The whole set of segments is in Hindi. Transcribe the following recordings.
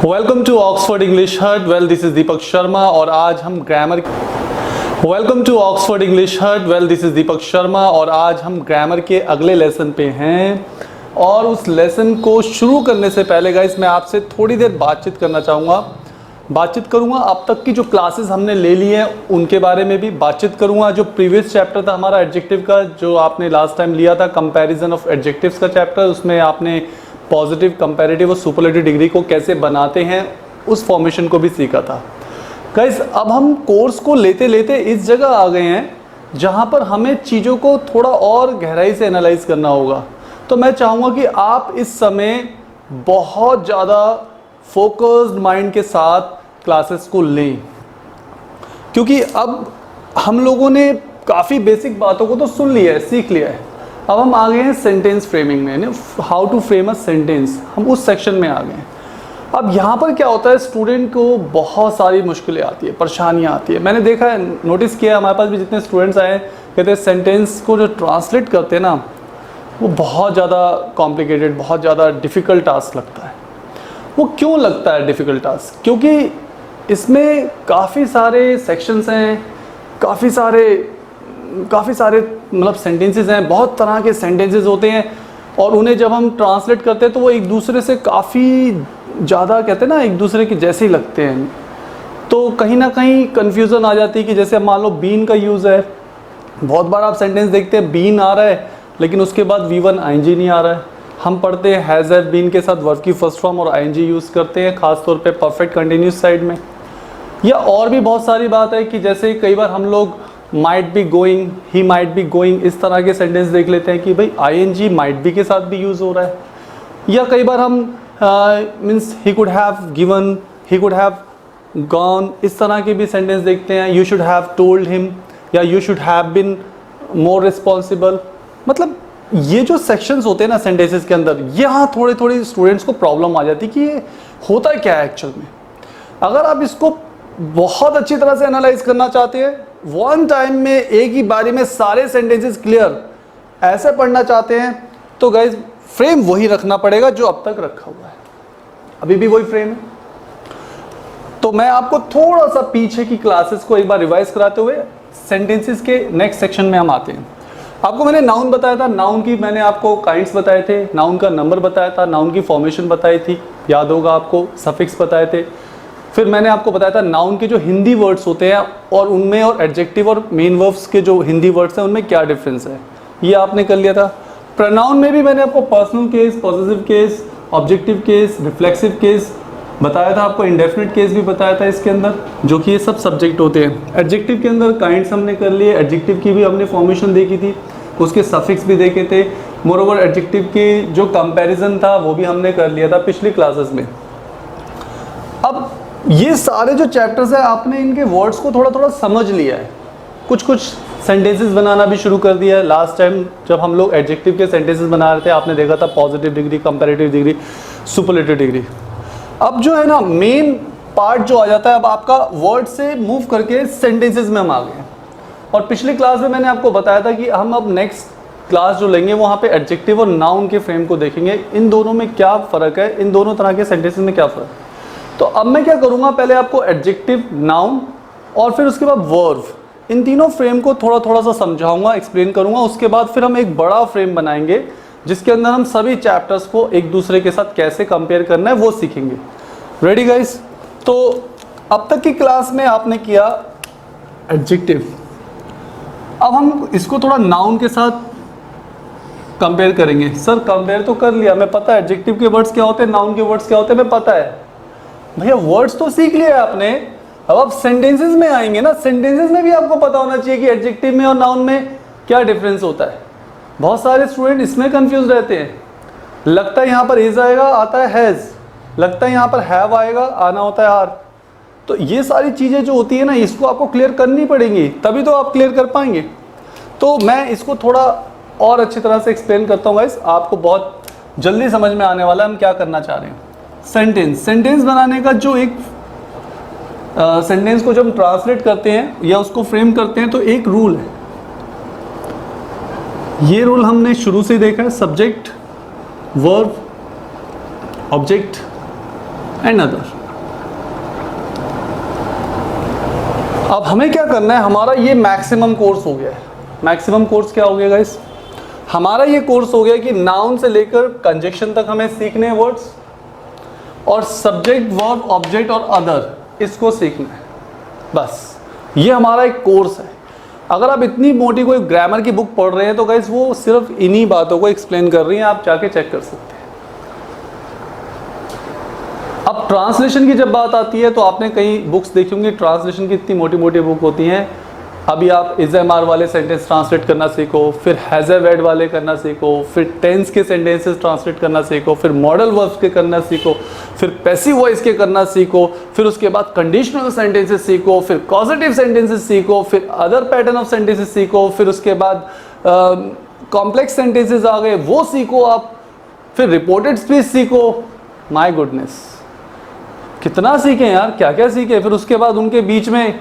Welcome to Oxford English Hurt. Well this is Deepak Sharma और आज हम ग्रामर के अगले लेसन पे हैं। और उस लेसन को शुरू करने से पहले गाइस मैं आपसे थोड़ी देर बातचीत करूंगा। अब तक की जो क्लासेस हमने ले ली हैं उनके बारे में भी बातचीत करूंगा। जो प्रीवियस चैप्टर था हमारा एडजेक्टिव का, जो आपने लास्ट टाइम लिया था, कंपैरिजन ऑफ एडजेक्टिव्स का चैप्टर, उसमें आपने पॉजिटिव, कंपैरेटिव और सुपरलेटिव डिग्री को कैसे बनाते हैं उस फॉर्मेशन को भी सीखा था। गाइस अब हम कोर्स को लेते लेते इस जगह आ गए हैं जहां पर हमें चीज़ों को थोड़ा और गहराई से एनालाइज करना होगा। तो मैं चाहूँगा कि आप इस समय बहुत ज़्यादा फोकस्ड माइंड के साथ क्लासेस को लें, क्योंकि अब हम लोगों ने काफ़ी बेसिक बातों को तो सुन लिया है, सीख लिया है। अब हम आ गए हैं सेंटेंस फ्रेमिंग में, how to frame a sentence, हम उस सेक्शन में आ गए हैं। अब यहाँ पर क्या होता है, स्टूडेंट को बहुत सारी मुश्किलें आती है, परेशानियाँ आती है। मैंने देखा है, नोटिस किया है, हमारे पास भी जितने स्टूडेंट्स आए कहते हैं सेंटेंस को जो ट्रांसलेट करते हैं ना, वो बहुत ज़्यादा कॉम्प्लिकेटेड, बहुत ज़्यादा डिफ़िकल्ट टास्क लगता है। वो क्यों लगता है डिफ़िकल्ट टास्क? क्योंकि इसमें काफ़ी सारे सेक्शंस हैं, काफ़ी सारे मतलब सेंटेंसेस हैं, बहुत तरह के सेंटेंसेस होते हैं और उन्हें जब हम ट्रांसलेट करते हैं तो वो एक दूसरे से काफ़ी ज़्यादा, कहते हैं ना, एक दूसरे के जैसे ही लगते हैं। तो कहीं ना कहीं कन्फ्यूज़न आ जाती है कि जैसे मान लो बीन का यूज़ है, बहुत बार आप सेंटेंस देखते हैं बीन आ रहा है लेकिन उसके बाद V1 ING नहीं आ रहा है। हम पढ़ते हैं हैज़ हैव बीन के साथ वर्ब की फर्स्ट फॉर्म और ING यूज़ करते हैं, ख़ासतौर पे परफेक्ट कंटिन्यूस साइड में। या और भी बहुत सारी बात है कि जैसे कई बार हम लोग might be going, he might be going, इस तरह के सेंटेंस देख लेते हैं कि भाई ING माइट बी के साथ भी यूज़ हो रहा है। या कई बार हम means he could have given, he could have gone, इस तरह के भी सेंटेंस देखते हैं। You should have told him या you should have been more responsible. मतलब ये जो सेक्शंस होते हैं ना सेंटेंसेस के अंदर, यहाँ थोड़ी स्टूडेंट्स को प्रॉब्लम आ जाती है कि ये होता क्या है एक्चुअल में। अगर आप इसको बहुत अच्छी तरह से एनालाइज करना चाहते हैं, वन टाइम में एक ही बारी में सारे सेंटेंसेस क्लियर ऐसे पढ़ना चाहते हैं, तो गाइज फ्रेम वही रखना पड़ेगा जो अब तक रखा हुआ है, अभी भी वही फ्रेम है। तो मैं आपको थोड़ा सा पीछे की क्लासेस को एक बार रिवाइज कराते हुए सेंटेंसेस के नेक्स्ट सेक्शन में हम आते हैं। आपको मैंने नाउन बताया था, नाउन की मैंने आपको काइंड्स बताए थे, नाउन का नंबर बताया था, नाउन की फॉर्मेशन बताई थी, याद होगा आपको, सफिक्स बताए थे। फिर मैंने आपको बताया था नाउन के जो हिंदी वर्ड्स होते हैं और उनमें, और एडजेक्टिव और मेन वर्ब्स के जो हिंदी वर्ड्स हैं उनमें क्या डिफरेंस है, ये आपने कर लिया था। प्रोनाउन में भी मैंने आपको personal case, possessive case, objective case, reflexive case बताया था, आपको इंडेफिनिट केस भी बताया था इसके अंदर, जो कि ये सब सब्जेक्ट होते हैं। एडजेक्टिव के अंदर काइंड्स हमने कर लिए, एडजेक्टिव की भी हमने फॉर्मेशन देखी थी, उसके सफिक्स भी देखे थे। मोरओवर एडजेक्टिव के जो कंपैरिजन था वो भी हमने कर लिया था पिछली क्लासेस में। अब ये सारे जो चैप्टर्स है आपने इनके वर्ड्स को थोड़ा समझ लिया है, कुछ सेंटेंसेस बनाना भी शुरू कर दिया है। लास्ट टाइम जब हम लोग एडजेक्टिव के सेंटेंसेस बना रहे थे आपने देखा था positive degree, comparative degree, superlative degree. अब जो है ना मेन पार्ट जो आ जाता है, अब आपका वर्ड से मूव करके सेंटेंसेस में हम आ गए। और पिछली क्लास में मैंने आपको बताया था कि हम अब नेक्स्ट क्लास जो लेंगे वहाँ पे एडजेक्टिव और नाउन के फ्रेम को देखेंगे, इन दोनों में क्या फ़र्क है, इन दोनों तरह के सेंटेंसेस में क्या फ़र्क है। तो अब मैं क्या करूँगा, पहले आपको एडजेक्टिव, नाउन और फिर उसके बाद वर्ब, इन तीनों फ्रेम को थोड़ा सा समझाऊंगा, एक्सप्लेन करूँगा। उसके बाद फिर हम एक बड़ा फ्रेम बनाएंगे जिसके अंदर हम सभी चैप्टर्स को एक दूसरे के साथ कैसे कंपेयर करना है वो सीखेंगे। Ready guys? तो अब तक की क्लास में आपने किया एडजेक्टिव, अब हम इसको थोड़ा नाउन के साथ कंपेयर करेंगे। सर कंपेयर तो कर लिया, मैं पता है एडजेक्टिव के वर्ड्स क्या होते हैं, नाउन के वर्ड्स क्या होते हैं, मैं पता है भैया, वर्ड्स तो सीख लिया है आपने। अब आप सेंटेंसेस में आएंगे ना, सेंटेंसेस में भी आपको पता होना चाहिए कि एडजेक्टिव में और नाउन में क्या डिफरेंस होता है। बहुत सारे स्टूडेंट इसमें कंफ्यूज रहते हैं, लगता है यहाँ पर इज आएगा, आता है हैज़, लगता है यहाँ पर हैव आएगा, आना होता है आर। तो ये सारी चीज़ें जो होती है ना, इसको आपको क्लियर करनी पड़ेंगी, तभी तो आप क्लियर कर पाएंगे। तो मैं इसको थोड़ा और अच्छी तरह से एक्सप्लेन करता हूँ गाइस, आपको बहुत जल्दी समझ में आने वाला है हम क्या करना चाह रहे हैं। सेंटेंस बनाने का जो एक सेंटेंस को जब हम ट्रांसलेट करते हैं या उसको फ्रेम करते हैं तो एक रूल है, ये रूल हमने शुरू से देखा है, subject, verb, object, and other. अब हमें क्या करना है, हमारा ये मैक्सिमम कोर्स हो गया है। मैक्सिमम कोर्स क्या हो गया गाइस, हमारा ये कोर्स हो गया कि नाउन से लेकर कंजक्शन तक हमें सीखने हैं वर्ड्स, और सब्जेक्ट वर्ब ऑब्जेक्ट और अदर इसको सीखना है। बस ये हमारा एक कोर्स है। अगर आप इतनी मोटी कोई ग्रामर की बुक पढ़ रहे हैं तो गाइस वो सिर्फ इन्हीं बातों को एक्सप्लेन कर रही हैं, आप जाके चेक कर सकते हैं। अब ट्रांसलेशन की जब बात आती है तो आपने कई बुक्स देखी होंगी, ट्रांसलेशन की इतनी मोटी मोटी बुक होती हैं। अभी आप इज एम आर वाले सेंटेंस ट्रांसलेट करना सीखो, फिर हैज़ ए वर्ड वाले करना सीखो, फिर टेंस के सेंटेंसेस ट्रांसलेट करना सीखो, फिर मॉडल वर्ब्स के करना सीखो, फिर पैसिव वॉइस के करना सीखो, फिर उसके बाद कंडीशनल सेंटेंसेस सीखो, फिर कॉजेटिव सेंटेंसेस सीखो, फिर अदर पैटर्न ऑफ सेंटेंसेस सीखो, फिर उसके बाद कॉम्प्लेक्स सेंटेंसेस आ गए वो सीखो आप, फिर रिपोर्टेड स्पीच सीखो। माय गुडनेस, कितना सीखें यार, क्या क्या सीखे। फिर उसके बाद उनके बीच में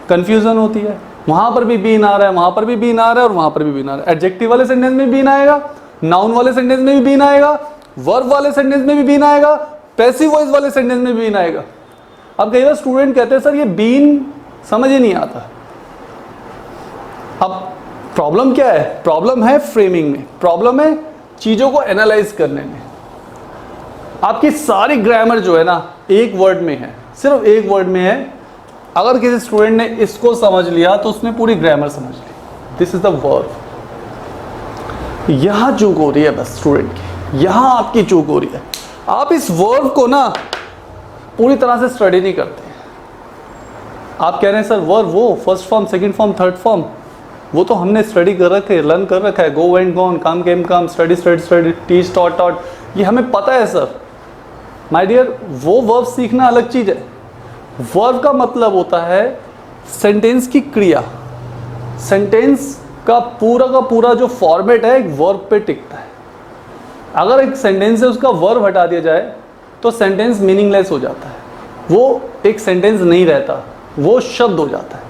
कंफ्यूजन होती है, वहां पर भी बीन आ रहा है, वहां पर भी बीन आ रहा है, और वहां पर भी बीन आ रहा है। एडजेक्टिव वाले सेंटेंस में भी बीन आएगा, नाउन वाले सेंटेंस में भी बीन आएगा, वर्ब वाले सेंटेंस में भी बीन आएगा, पैसिव वॉइस वाले सेंटेंस में भी बीन आएगा। अब कई बार स्टूडेंट कहते हैं सर ये बीन समझ ही नहीं आता। अब प्रॉब्लम क्या है, प्रॉब्लम है फ्रेमिंग में, प्रॉब्लम है चीजों को एनालाइज करने में। आपकी सारी ग्रामर जो है ना एक वर्ड में है, सिर्फ एक वर्ड में है। अगर किसी स्टूडेंट ने इसको समझ लिया तो उसने पूरी ग्रामर समझ ली। This is the verb. यहां चूक हो रही है बस स्टूडेंट की, यहां आपकी चूक हो रही है। आप इस वर्ब को ना पूरी तरह से स्टडी नहीं करते। आप कह रहे हैं सर वर्ब वो first form, second form, third form, वो तो हमने स्टडी कर रखे, लर्न कर रखा है। Go and gone, come came come, study study study, teach taught taught, ये हमें पता है सर। माय डियर, वो वर्ब सीखना अलग चीज है। वर्ब का मतलब होता है सेंटेंस की क्रिया। सेंटेंस का पूरा जो फॉर्मेट है एक वर्ब पे टिकता है। अगर एक सेंटेंस से उसका वर्ब हटा दिया जाए तो सेंटेंस मीनिंगलेस हो जाता है, वो एक सेंटेंस नहीं रहता, वो शब्द हो जाता है।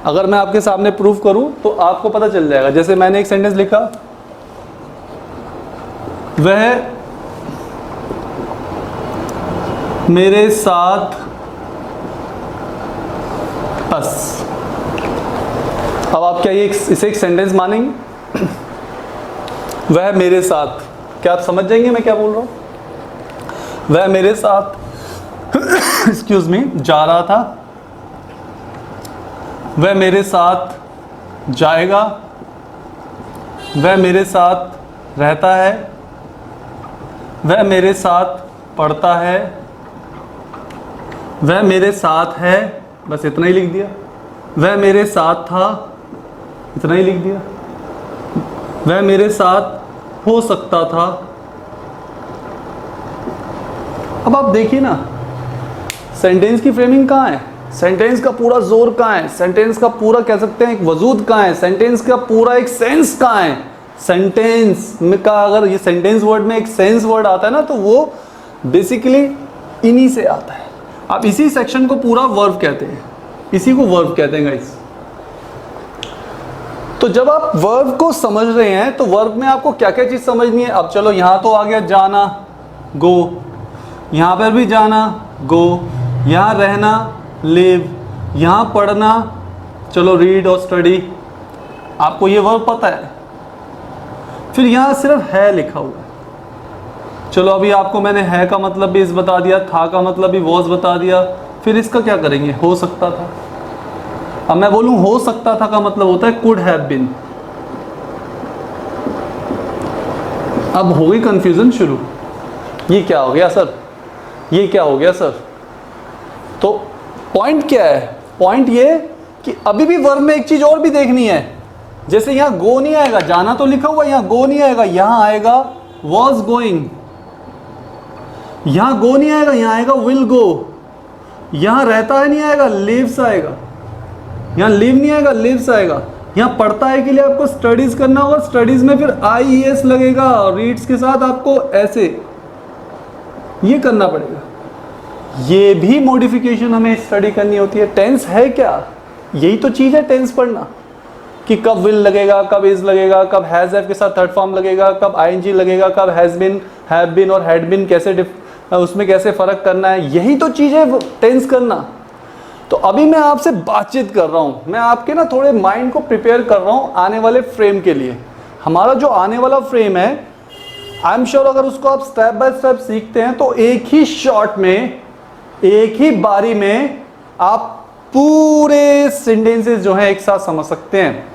अगर मैं आपके सामने प्रूव करूं तो आपको पता चल जाएगा। जैसे मैंने एक सेंटेंस लिखा, वह मेरे साथ बस। अब आप क्या ये इसे एक सेंटेंस मानेंगे? वह मेरे साथ, क्या आप समझ जाएंगे मैं क्या बोल रहा हूं? वह मेरे साथ एक्सक्यूज मी जा रहा था, वह मेरे साथ जाएगा, वह मेरे साथ रहता है, वह मेरे साथ पढ़ता है, वह मेरे साथ है, बस इतना ही लिख दिया। वह मेरे साथ था, इतना ही लिख दिया। वह मेरे साथ हो सकता था। अब आप देखिए ना, सेंटेंस की फ्रेमिंग कहाँ है, सेंटेंस का पूरा जोर कहाँ है, सेंटेंस का पूरा कह सकते हैं एक वजूद कहाँ है, सेंटेंस का पूरा एक सेंस कहाँ है। सेंटेंस का अगर ये सेंटेंस वर्ड में एक सेंस वर्ड आता है ना तो वो बेसिकली इन्हीं से आता है। आप इसी सेक्शन को पूरा वर्ब कहते हैं, इसी को वर्ब कहते हैं गाइस। तो जब आप वर्ब को समझ रहे हैं तो वर्ब में आपको क्या क्या चीज समझनी है। अब चलो यहां तो आ गया जाना, गो, यहां पर भी जाना, गो, यहां रहना, लिव, यहां पढ़ना, चलो रीड और स्टडी, आपको ये वर्ब पता है। फिर यहां सिर्फ है लिखा हुआ है। चलो अभी आपको मैंने है का मतलब भी इस बता दिया, था का मतलब भी वॉज बता दिया। फिर इसका क्या करेंगे, हो सकता था। अब मैं बोलूं हो सकता था का मतलब होता है कुड हैव बीन। अब हो गई कंफ्यूजन शुरू, ये क्या हो गया सर, ये क्या हो गया सर। तो पॉइंट क्या है, पॉइंट ये कि अभी भी वर्ब में एक चीज और भी देखनी है। जैसे यहां गो नहीं आएगा, जाना तो लिखा हुआ, यहां गो नहीं आएगा, यहां आएगा वॉज गोइंग। यहां गो नहीं आएगा, यहां आएगा विल गो। यहां रहता है नहीं आएगा, लिव्स आएगा। यहां लिव नहीं आएगा, लिव्स आएगा। यहां पढ़ता है के लिए आपको स्टडीज करना होगा, स्टडीज में फिर IES लगेगा, और रीड्स के साथ आपको ऐसे ये करना पड़ेगा। ये भी मॉडिफिकेशन हमें स्टडी करनी होती है। टेंस है क्या, यही तो चीज है टेंस पढ़ना, कि कब विल लगेगा, कब इज लगेगा, कब हैज हैव के साथ थर्ड फॉर्म लगेगा, कब ING लगेगा, कब हैज बीन, हैव बीन और हैड बीन कैसे उसमें कैसे फ़र्क करना है, यही तो चीज़ है टेंस करना। तो अभी मैं आपसे बातचीत कर रहा हूँ, मैं आपके ना थोड़े माइंड को प्रिपेयर कर रहा हूँ आने वाले फ्रेम के लिए। हमारा जो आने वाला फ्रेम है, आई एम श्योर अगर उसको आप स्टेप बाय स्टेप सीखते हैं तो एक ही शॉट में, एक ही बारी में आप पूरे सेंटेंसेस जो हैं एक साथ समझ सकते हैं।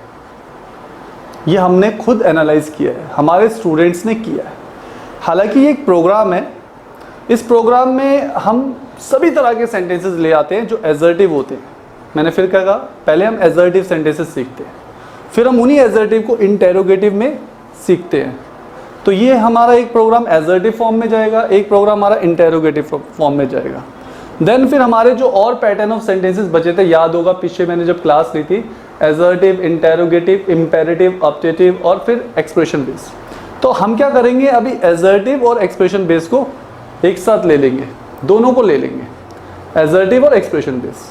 ये हमने खुद एनालाइज किया है, हमारे स्टूडेंट्स ने किया है। हालांकि ये एक प्रोग्राम है, इस प्रोग्राम में हम सभी तरह के सेंटेंसेस ले आते हैं जो एजर्टिव होते हैं। मैंने फिर कहा, पहले हम एजर्टिव सेंटेंसेस सीखते हैं, फिर हम उन्हीं एजर्टिव को इंटेरोगेटिव में सीखते हैं। तो ये हमारा एक प्रोग्राम एजर्टिव फॉर्म में जाएगा, एक प्रोग्राम हमारा इंटेरोगेटिव फॉर्म में जाएगा। देन फिर हमारे जो और पैटर्न ऑफ सेंटेंसेस बचे थे, याद होगा पीछे मैंने जब क्लास ली थी, एजर्टिव, इंटेरोगेटिव, इम्पेरेटिव, ऑप्टेटिव और फिर एक्सप्रेशन बेस। तो हम क्या करेंगे, अभी एजर्टिव और एक्सप्रेशन बेस को एक साथ ले लेंगे, दोनों को ले लेंगे, एजर्टिव और एक्सप्रेशन बेस।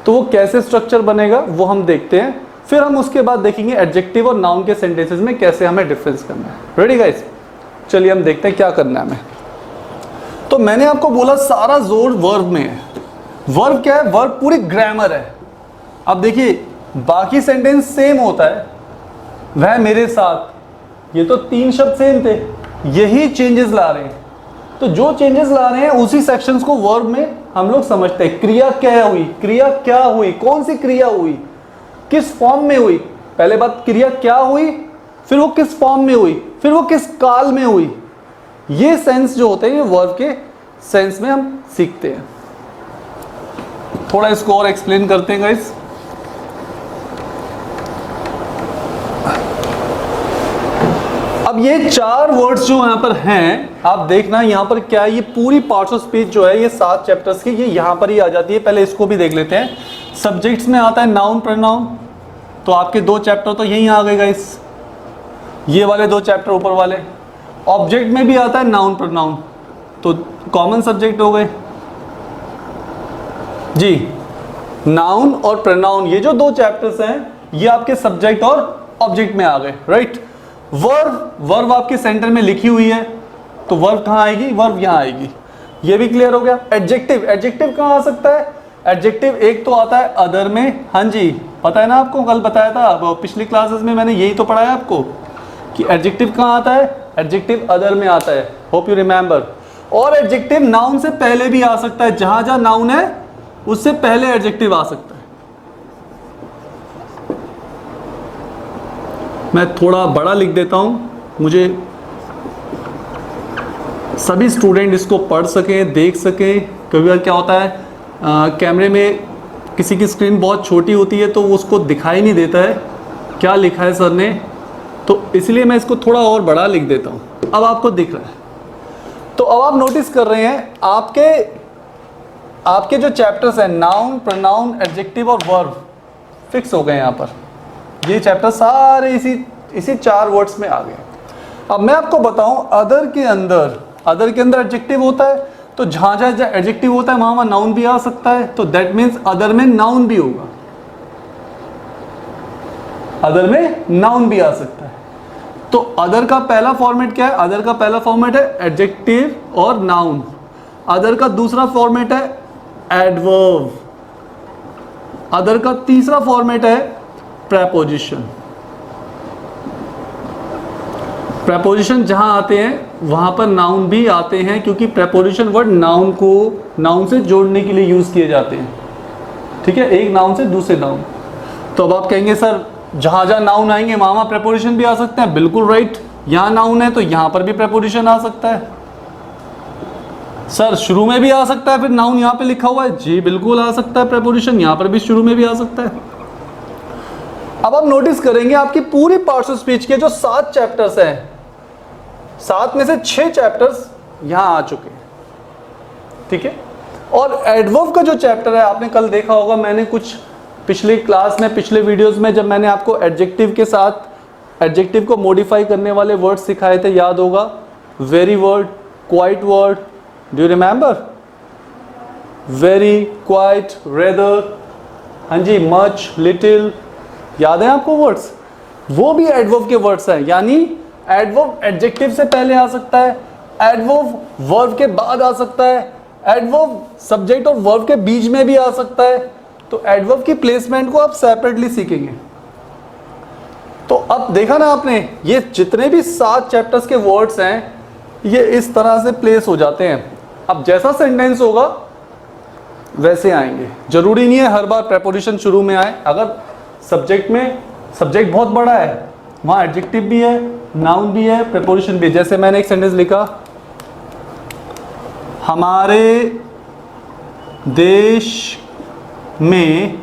तो वो कैसे स्ट्रक्चर बनेगा वो हम देखते हैं। फिर हम उसके बाद देखेंगे एडजेक्टिव और नाउन के सेंटेंसेस में कैसे हमें डिफरेंस करना है। रेडी गाइस, चलिए हम देखते हैं क्या करना है हमें। तो मैंने आपको बोला सारा जोर वर्ब में है। वर्ब क्या है, वर्ब पूरी ग्रामर है। अब देखिए बाकी सेंटेंस सेम होता है, वह मेरे साथ, ये तो 3 शब्द सेम थे, यही चेंजेस ला रहे हैं। तो जो चेंजेस ला रहे हैं उसी सेक्शंस को वर्ब में हम लोग समझते हैं। क्रिया क्या हुई, क्रिया क्या हुई, कौन सी क्रिया हुई, किस फॉर्म में हुई। पहले बात क्रिया क्या हुई, फिर वो किस फॉर्म में हुई, फिर वो किस काल में हुई। ये सेंस जो होते हैं ये वर्ब के सेंस में हम सीखते हैं। थोड़ा इसको और एक्सप्लेन करते हैं गाइस। अब ये 4 वर्ड्स जो यहाँ पर हैं, आप देखना यहाँ पर क्या है, ये पूरी पार्ट्स ऑफ स्पीच जो है ये 7 चैप्टर्स की, ये यहाँ पर ही आ जाती है। पहले इसको भी देख लेते हैं। सब्जेक्ट्स में आता है नाउन प्रोनाउन, तो आपके 2 चैप्टर तो यहीं आ गए गाइस, ये वाले 2 चैप्टर ऊपर वाले। ऑब्जेक्ट में भी आता है नाउन प्रोनाउन, तो कॉमन सब्जेक्ट हो गए जी। नाउन और प्रोनाउन ये जो 2 चैप्टर्स हैं ये आपके सब्जेक्ट और ऑब्जेक्ट में आ गए, राइट। वर्ब आपके सेंटर में लिखी हुई है, तो वर्ब कहाँ आएगी, वर्ब यहाँ आएगी, ये भी क्लियर हो गया। एडजेक्टिव कहाँ आ सकता है, एडजेक्टिव एक तो आता है अदर में, हाँ जी पता है ना आपको, कल बताया था पिछली क्लासेस में, मैंने यही तो पढ़ाया आपको कि एडजेक्टिव कहाँ आता है, एडजेक्टिव अदर में आता है, होप यू रिमेंबर। और एडजेक्टिव नाउन से पहले भी आ सकता है, जहां जहां नाउन है उससे पहले एडजेक्टिव आ सकता है। मैं थोड़ा बड़ा लिख देता हूं, मुझे सभी स्टूडेंट इसको पढ़ सकें, देख सकें। कभी बार क्या होता है कैमरे में किसी की स्क्रीन बहुत छोटी होती है तो उसको दिखाई नहीं देता है क्या लिखा है सर ने, तो इसलिए मैं इसको थोड़ा और बड़ा लिख देता हूं। अब आपको दिख रहा है। तो अब आप नोटिस कर रहे हैं आपके जो चैप्टर्स हैं नाउन, प्रोनाउन, एडजेक्टिव और वर्ब फिक्स हो गए यहाँ पर। ये चैप्टर सारे इसी 4 वर्ड्स में आ गए। अब मैं आपको बताऊं अदर के अंदर एडजेक्टिव होता है, तो जहां जहां एडजेक्टिव होता है वहां नाउन भी आ सकता है, तो दैट मीन्स अदर में नाउन भी होगा, अदर में नाउन भी आ सकता है। तो अदर का पहला फॉर्मेट क्या है, अदर का पहला फॉर्मेट है एडजेक्टिव और नाउन। अदर का दूसरा फॉर्मेट है एडवर्ब। अदर का तीसरा फॉर्मेट है प्रेपोजिशन। प्रेपोजिशन जहां आते हैं वहां पर नाउन भी आते हैं, क्योंकि प्रेपोजिशन वर्ड नाउन से जोड़ने के लिए यूज किए जाते हैं, ठीक है, एक नाउन से दूसरे नाउन। तो अब आप कहेंगे सर जहां जहां नाउन आएंगे वहां प्रेपोजिशन भी आ सकते हैं, बिल्कुल राइट। यहां नाउन है तो यहां पर भी प्रेपोजिशन आ सकता है। सर शुरू में भी आ सकता है, फिर नाउन यहां पे लिखा हुआ है, जी बिल्कुल आ सकता है प्रेपोजिशन, यहां पर भी शुरू में भी आ सकता है। अब आप नोटिस करेंगे आपकी पूरी पार्ट्स ऑफ स्पीच के जो 7 चैप्टर्स हैं, 7 में से 6 चैप्टर्स यहां आ चुके हैं, ठीक है। और एडवर्ब का जो चैप्टर है आपने कल देखा होगा, मैंने कुछ पिछली क्लास में, पिछले वीडियोस में जब मैंने आपको एडजेक्टिव के साथ एडजेक्टिव को मॉडिफाई करने वाले वर्ड सिखाए थे, याद होगा, very word, quite word, do you remember, very, quite, rather, हाँ जी, मच, लिटिल, याद है आपको वर्ड्स, वो भी एडवर्ब के वर्ड्स हैं। यानी एडवर्ब एडजेक्टिव से पहले आ सकता है एडवर्ब वर्ब के बाद आ सकता है, एडवर्ब सब्जेक्ट और वर्ब के बीच में भी आ सकता है। तो एडवर्ब की प्लेसमेंट को आप सेपरेटली सीखेंगे। तो अब देखा ना आपने, ये जितने भी 7 चैप्टर्स के वर्ड्स हैं ये इस तरह से प्लेस हो जाते हैं। अब जैसा सेंटेंस होगा वैसे आएंगे, जरूरी नहीं है हर बार प्रेपोजिशन शुरू में आए। अगर सब्जेक्ट में सब्जेक्ट बहुत बड़ा है, वहाँ एडजेक्टिव भी है, नाउन भी है, प्रेपोजिशन भी है। जैसे मैंने एक सेंटेंस लिखा, हमारे देश में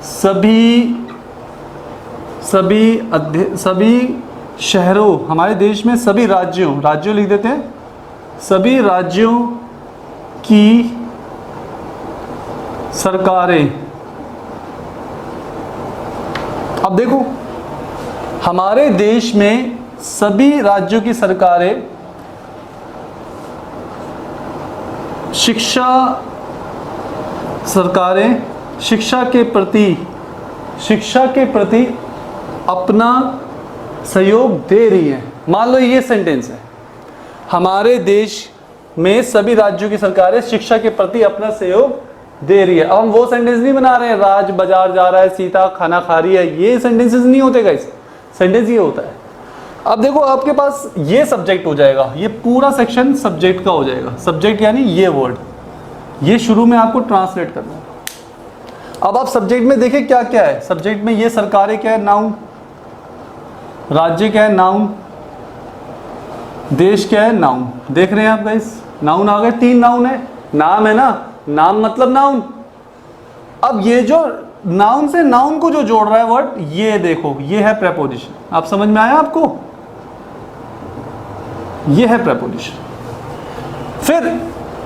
सभी शहरों, हमारे देश में सभी राज्यों लिख देते हैं, सभी राज्यों की सरकारें। अब देखो, हमारे देश में सभी राज्यों की सरकारें शिक्षा के प्रति अपना सहयोग दे रही हैं। मान लो ये सेंटेंस है, हमारे देश में सभी राज्यों की सरकारें शिक्षा के प्रति अपना सहयोग दे रही है। अब हम वो सेंटेंस नहीं बना रहे हैं, राज बाजार जा रहा है, सीता खाना खा रही है, ये सेंटेंसेस नहीं होते गाइस। सेंटेंस ये होता है। अब देखो आपके पास ये सब्जेक्ट हो जाएगा, ये पूरा सेक्शन सब्जेक्ट का हो जाएगा। सब्जेक्ट यानी ये वर्ड, ये शुरू में आपको ट्रांसलेट करना है। अब आप सब्जेक्ट में देखें क्या क्या है। सब्जेक्ट में ये सरकारें क्या है, नाउन, राज्य क्या है, नाउन, देश क्या है, नाउन। देख रहे हैं आप गाइस, नाउन आ गए, 3 नाउन है, नाम है ना, नाम मतलब नाउन। अब ये जो नाउन से नाउन को जो जोड़ रहा है वर्ड, ये देखो, ये है प्रेपोजिशन। आप समझ में आया आपको, ये है प्रेपोजिशन। फिर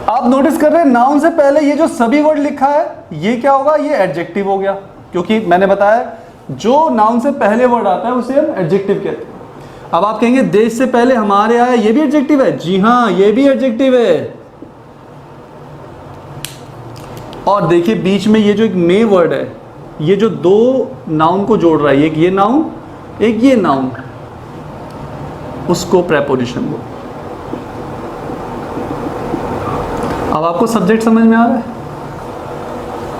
आप नोटिस कर रहे हैं नाउन से पहले ये जो सभी वर्ड लिखा है, ये क्या होगा, ये एडजेक्टिव हो गया। क्योंकि मैंने बताया जो नाउन से पहले वर्ड आता है उसे हम एडजेक्टिव कहते हैं। अब आप कहेंगे देश से पहले हमारे आया, ये भी एडजेक्टिव है। जी हाँ, ये भी एडजेक्टिव है। और देखिए बीच में ये जो एक मे वर्ड है, ये जो 2 नाउन को जोड़ रहा है, एक ये नाउन, एक ये नाउन, उसको प्रेपोजिशन बोलते हैं। अब आपको सब्जेक्ट समझ में आ रहा है।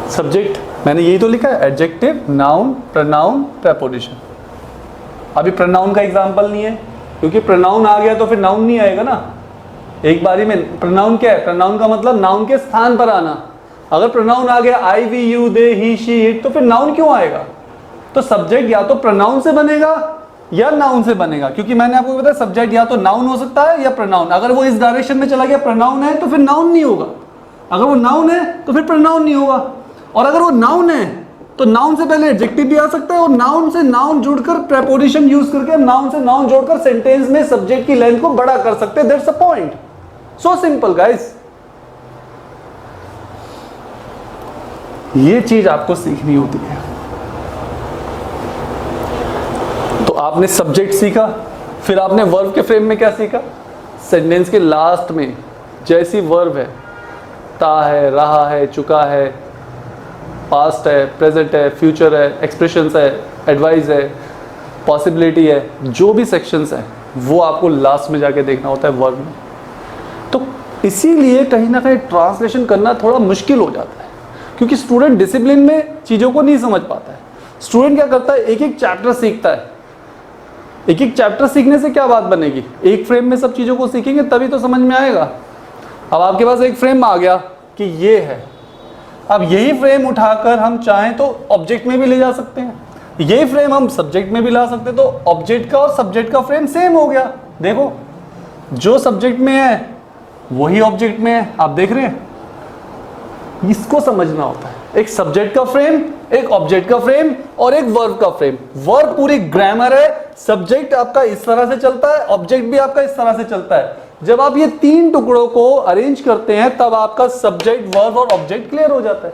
सब्जेक्ट मैंने यही तो लिखा है, एडजेक्टिव, नाउन, प्रोनाउन, प्रेपोजिशन। अभी प्रोनाउन का एग्जांपल नहीं है, क्योंकि प्रोनाउन आ गया तो फिर नाउन नहीं आएगा ना एक बारी में। प्रोनाउन क्या है, प्रोनाउन का मतलब नाउन के स्थान पर आना। अगर प्रोनाउन आ गया I, we, you, they, he, she, it, तो फिर नाउन क्यों आएगा। तो सब्जेक्ट या तो प्रोनाउन से बनेगा या नाउन से बनेगा, क्योंकि मैंने आपको बताया सब्जेक्ट या तो नाउन हो सकता है या प्रोनाउन। अगर वो इस डायरेक्शन में चला गया, प्रोनाउन है, तो फिर नाउन नहीं होगा। अगर वो नाउन है तो फिर प्रोनाउन नहीं होगा। और अगर वो नाउन है तो नाउन से पहले एडजेक्टिव भी आ सकता है, और नाउन से नाउन जुड़कर प्रेपोजिशन यूज करके नाउन से नाउन जोड़कर सेंटेंस में सब्जेक्ट की लेंथ को बड़ा कर सकते हैं। That's a point. So simple guys. ये चीज आपको सीखनी होती है। तो आपने सब्जेक्ट सीखा, फिर आपने वर्ब के फ्रेम में क्या सीखा, सेंटेंस के लास्ट में जैसी वर्ब है, ता है, रहा है, चुका है, पास्ट है, प्रेजेंट है, फ्यूचर है, एक्सप्रेशंस है, एडवाइस है, पॉसिबिलिटी है, जो भी सेक्शंस हैं वो आपको लास्ट में जाके देखना होता है वर्ब में। तो इसीलिए कहीं ना कहीं ट्रांसलेशन करना थोड़ा मुश्किल हो जाता है, क्योंकि स्टूडेंट डिसिप्लिन में चीज़ों को नहीं समझ पाता है। स्टूडेंट क्या करता है, एक एक चैप्टर सीखता है। एक एक चैप्टर सीखने से क्या बात बनेगी, एक फ्रेम में सब चीज़ों को सीखेंगे तभी तो समझ में आएगा। अब आपके पास एक फ्रेम आ गया कि ये है, अब यही फ्रेम उठाकर हम चाहें तो ऑब्जेक्ट में भी ले जा सकते हैं, यही फ्रेम हम सब्जेक्ट में भी ला सकते हैं। तो ऑब्जेक्ट का और सब्जेक्ट का फ्रेम सेम हो गया। देखो जो सब्जेक्ट में है वही ऑब्जेक्ट में है। आप देख रहे हैं, इसको समझना होता है। एक सब्जेक्ट का फ्रेम, एक ऑब्जेक्ट का फ्रेम और एक वर्ब का फ्रेम। वर्ब पूरी ग्रामर है, सब्जेक्ट आपका इस तरह से चलता है, ऑब्जेक्ट भी आपका इस तरह से चलता है। जब आप ये 3 टुकड़ों को अरेंज करते हैं तब आपका सब्जेक्ट, वर्ब और ऑब्जेक्ट क्लियर हो जाता है।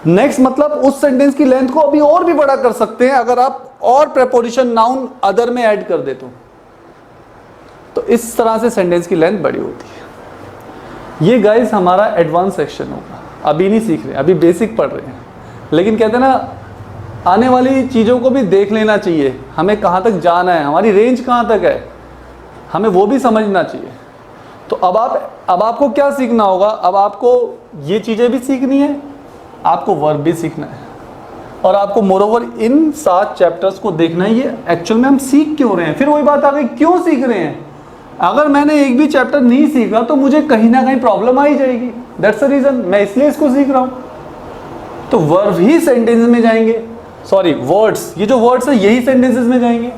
नेक्स्ट मतलब उस सेंटेंस की लेंथ को अभी और भी बड़ा कर सकते हैं अगर आप और प्रेपोजिशन, नाउन, अदर में ऐड कर दे तो इस तरह से सेंटेंस की लेंथ बड़ी होती है। ये गाइस हमारा एडवांस सेक्शन होगा, अभी नहीं सीख रहे, अभी बेसिक पढ़ रहे हैं। लेकिन कहते हैं ना, आने वाली चीज़ों को भी देख लेना चाहिए, हमें कहाँ तक जाना है, हमारी रेंज कहाँ तक है। हमें वो भी समझना चाहिए। तो अब आपको क्या सीखना होगा, अब आपको ये चीज़ें भी सीखनी है, आपको वर्ब भी सीखना है, और आपको मोरोवर इन 7 चैप्टर्स को देखना है ये एक्चुअल में हम सीख क्यों रहे हैं। फिर वही बात आ गई, क्यों सीख रहे हैं। अगर मैंने एक भी चैप्टर नहीं सीखा तो मुझे कहीं ना कहीं प्रॉब्लम आ ही जाएगी, दैट्स द रीज़न, मैं इसलिए इसको सीख रहा हूँ। तो वर्ब ही सेंटेंस में जाएंगे, सॉरी वर्ड्स, ये जो वर्ड्स है यही सेंटेंसेस में जाएंगे,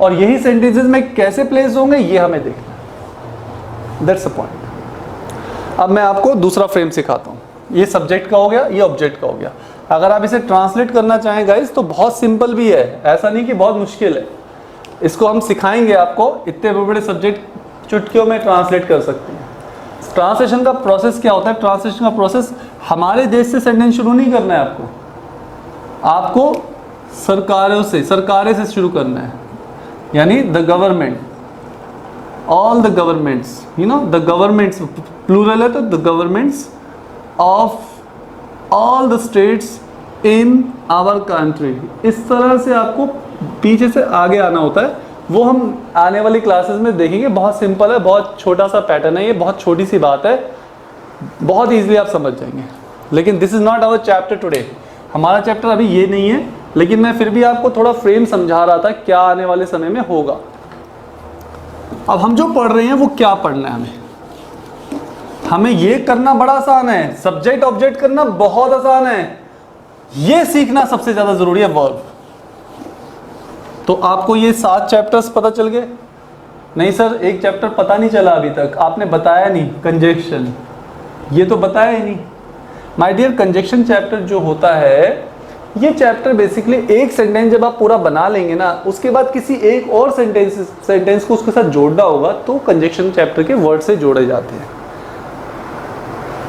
और यही सेंटेंसेस में कैसे प्लेस होंगे ये हमें देखना है, दैट्स द पॉइंट। अब मैं आपको दूसरा फ्रेम सिखाता हूँ। ये सब्जेक्ट का हो गया, ये ऑब्जेक्ट का हो गया। अगर आप इसे ट्रांसलेट करना चाहें गाइस तो बहुत सिंपल भी है, ऐसा नहीं कि बहुत मुश्किल है। इसको हम सिखाएंगे आपको, इतने बड़े चुटकियों में ट्रांसलेट कर सकते हैं। ट्रांसलेशन का प्रोसेस क्या होता है, ट्रांसलेशन का प्रोसेस हमारे देश से सेंटेंस शुरू नहीं करना है आपको सरकारें से शुरू करना है, यानी the government, all the governments, you know the governments, plural है तो the governments of all the states in our country. इस तरह से आपको पीछे से आगे आना होता है, वो हम आने वाली क्लासेस में देखेंगे। बहुत सिंपल है, बहुत छोटा सा पैटर्न है, ये बहुत छोटी सी बात है, बहुत इजीली आप समझ जाएंगे। लेकिन this is not our chapter today, हमारा चैप्टर अभी ये नहीं है, लेकिन मैं फिर भी आपको थोड़ा फ्रेम समझा रहा था क्या आने वाले समय में होगा। अब हम जो पढ़ रहे हैं वो क्या पढ़ना है हमें ये करना बड़ा आसान है, सब्जेक्ट ऑब्जेक्ट करना बहुत आसान है, ये सीखना सबसे ज़्यादा ज़रूरी है, वर्ब। तो आपको ये 7 चैप्टर्स पता चल गए? नहीं सर, एक चैप्टर पता नहीं चला अभी तक, आपने बताया नहीं, कंजक्शन, ये तो बताया ही नहीं। माय डियर, कंजक्शन चैप्टर जो होता है, ये चैप्टर बेसिकली एक सेंटेंस जब आप पूरा बना लेंगे ना, उसके बाद किसी एक और सेंटेंस को उसके साथ जोड़ना होगा, तो कंजक्शन चैप्टर के वर्ड से जोड़े जाते हैं।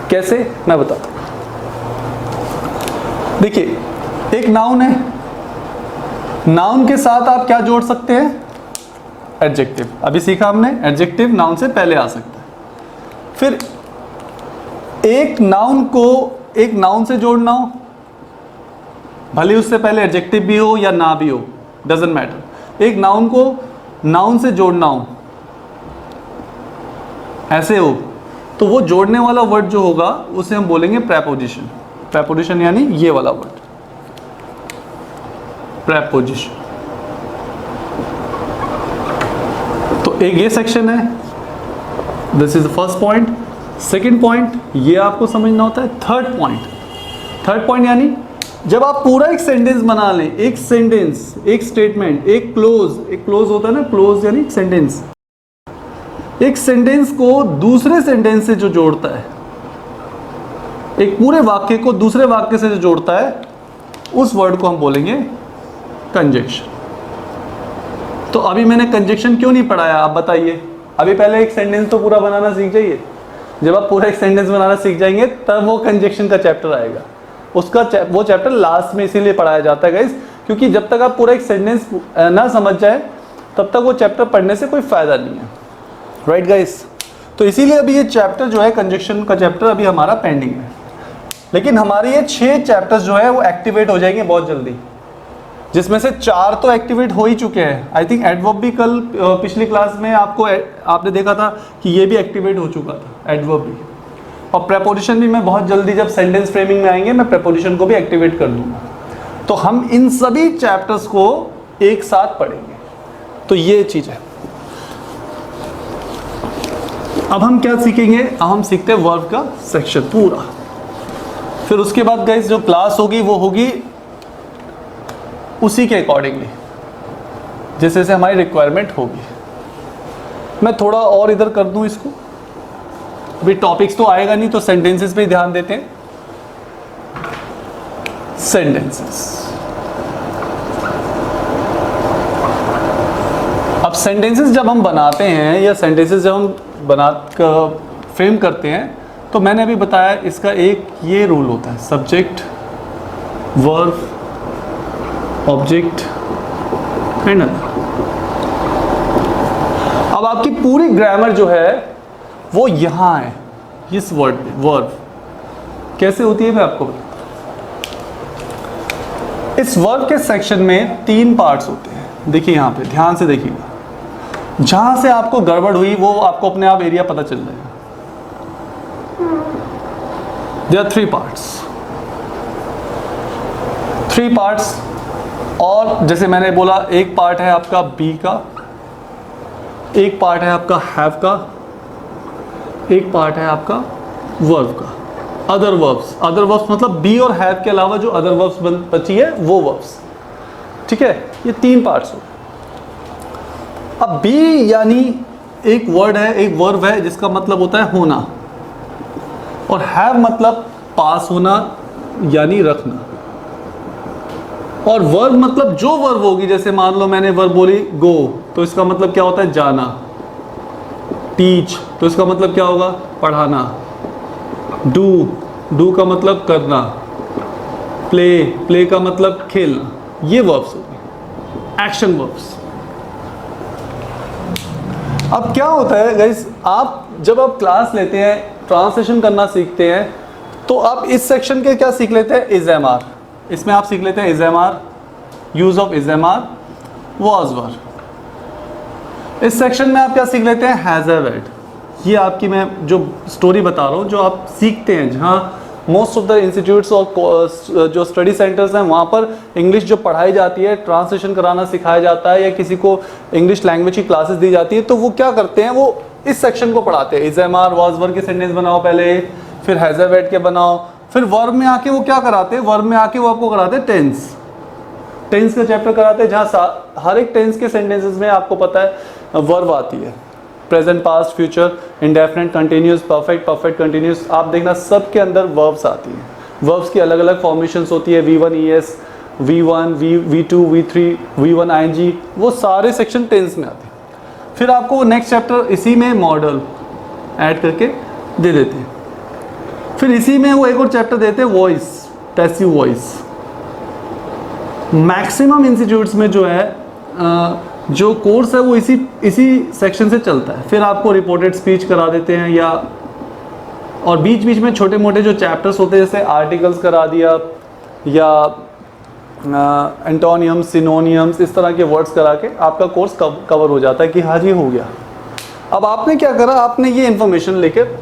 कैसे, मैं बताता हूँ। देखिए, एक नाउन है, नाउन के साथ आप क्या जोड़ सकते हैं, एडजेक्टिव। अभी सीखा हमने, एडजेक्टिव नाउन से पहले आ सकता है। फिर एक नाउन को एक नाउन से जोड़ना हो, भले उससे पहले एडजेक्टिव भी हो या ना भी हो, डजंट मैटर। एक नाउन को नाउन से जोड़ना हो, ऐसे हो, तो वो जोड़ने वाला वर्ड जो होगा उसे हम बोलेंगे प्रेपोजिशन। प्रेपोजिशन यानी ये वाला वर्ड, प्रेपोजिशन। तो एक ये सेक्शन है, this is the first point. Second point ये आपको समझना होता है। थर्ड पॉइंट यानी जब आप पूरा एक सेंटेंस बना लें, एक सेंटेंस, एक स्टेटमेंट, एक क्लोज होता है ना, क्लोज यानी सेंटेंस, एक सेंटेंस को दूसरे सेंटेंस से जो जोड़ता है, एक पूरे वाक्य को दूसरे वाक्य से जो जोड़ता है, उस वर्ड को हम बोलेंगे कंजक्शन। तो अभी मैंने कंजक्शन क्यों नहीं पढ़ाया, आप बताइए। अभी पहले एक सेंटेंस तो पूरा बनाना सीख जाइए, जब आप पूरा एक सेंटेंस बनाना सीख जाएंगे तब वो कंजक्शन का चैप्टर आएगा। वो चैप्टर लास्ट में इसीलिए पढ़ाया जाता है गाइस, क्योंकि जब तक आप पूरा एक सेंटेंस ना समझ जाए तब तक वो चैप्टर पढ़ने से कोई फ़ायदा नहीं है, राइट गाइस। तो इसीलिए अभी ये चैप्टर जो है, कंजक्शन का चैप्टर अभी हमारा पेंडिंग है। लेकिन हमारे ये 6 चैप्टर्स जो है वो एक्टिवेट हो जाएंगे बहुत जल्दी, जिसमें से 4 तो एक्टिवेट हो ही चुके हैं। आई थिंक एडवर्ब भी कल पिछली क्लास में आपने देखा था कि ये भी एक्टिवेट हो चुका था, एडवर्ब भी। और प्रेपोजिशन भी मैं बहुत जल्दी, जब सेंटेंस फ्रेमिंग में आएंगे, मैं प्रेपोजिशन को भी एक्टिवेट कर दूंगा। तो हम इन सभी चैप्टर्स को एक साथ पढ़ेंगे। तो ये चीज़ है। अब हम क्या सीखेंगे, अब हम सीखते हैं वर्ब का सेक्शन पूरा। फिर उसके बाद गाइस जो क्लास होगी वो होगी उसी के अकॉर्डिंगली, जैसे जैसे हमारी रिक्वायरमेंट होगी। मैं थोड़ा और इधर कर दूं इसको, अभी टॉपिक्स तो आएगा नहीं, तो सेंटेंसेस पे ध्यान देते हैं। सेंटेंसेस, अब सेंटेंसेस जब हम बनाते हैं या सेंटेंसेस जब हम फ्रेम करते हैं, तो मैंने अभी बताया इसका एक ये रूल होता है, subject, verb, object and other. अब आपकी पूरी ग्रामर जो है वो यहाँ है, इस वर्ड में। वर्ब कैसे होती है मैं आपको बताता हूँ। इस वर्ब के सेक्शन में 3 पार्ट्स होते हैं। देखिए यहाँ पे ध्यान से देखिएगा, जहां से आपको गड़बड़ हुई वो आपको अपने आप एरिया पता चल जाएगा। There are 3 parts. और जैसे मैंने बोला, एक पार्ट है आपका बी का, एक पार्ट है आपका हैव का, एक पार्ट है आपका वर्ब का। अदर वर्ब्स मतलब बी और हैव के अलावा जो अदर वर्ब्स बची है वो वर्ब्स। ठीक है, ये 3 पार्ट्स हो। अब बी यानी एक वर्ड है, एक वर्ब है जिसका मतलब होता है होना, और हैव मतलब पास होना यानी रखना, और वर्ब मतलब जो वर्ब होगी, जैसे मान लो मैंने वर्ब बोली गो, तो इसका मतलब क्या होता है जाना। टीच, तो इसका मतलब क्या होगा पढ़ाना। डू का मतलब करना। प्ले का मतलब खेलना। ये वर्ब्स होंगे, एक्शन वर्ब्स। अब क्या होता है गाइस, जब आप क्लास लेते हैं, ट्रांसलेशन करना सीखते हैं, तो आप इस सेक्शन के क्या सीख लेते हैं, इज एम आर। इसमें आप सीख लेते हैं is am are, use of is am are, was were. इस सेक्शन में आप क्या सीख लेते हैं, हैज हैव हैड। ये आपकी मैं जो स्टोरी बता रहा हूँ, जो आप सीखते हैं, जहाँ मोस्ट ऑफ द इंस्टीट्यूट्स और जो स्टडी सेंटर्स हैं वहाँ पर इंग्लिश जो पढ़ाई जाती है, ट्रांसलेशन कराना सिखाया जाता है, या किसी को इंग्लिश लैंग्वेज की क्लासेस दी जाती है, तो वो क्या करते हैं, वो इस सेक्शन को पढ़ाते हैं। Is am are, was were के सेंटेंस बनाओ पहले, फिर हैज हैव हैड के बनाओ, फिर वर्ब में आके वो क्या कराते हैं, वर्ब में आके वो आपको कराते हैं टेंस का चैप्टर कराते हैं, जहाँ हर एक टेंस के सेंटेंसेस में आपको पता है वर्ब आती है। Present, past, future, indefinite, continuous, perfect continuous, आप देखना सब के अंदर वर्ब्स आती हैं। वर्ब्स की अलग अलग फॉर्मेशंस होती है, V1 ES, V1, V2, V3, V1 ING, वो सारे सेक्शन टेंस में आते हैं। फिर आपको नेक्स्ट चैप्टर इसी में मॉडल ऐड करके दे देते हैं। फिर इसी में वो एक और चैप्टर देते हैं voice, passive voice. Maximum institutes में जो है जो कोर्स है वो इसी सेक्शन से चलता है। फिर आपको रिपोर्टेड स्पीच करा देते हैं, या और बीच बीच में छोटे मोटे जो चैप्टर्स होते हैं, जैसे आर्टिकल्स करा दिया, या एंटोनियम्स, सिनोनियम्स, इस तरह के वर्ड्स करा के आपका कोर्स कवर हो जाता है कि हाँ जी हो गया। अब आपने क्या करा, आपने ये इंफॉर्मेशन लेकर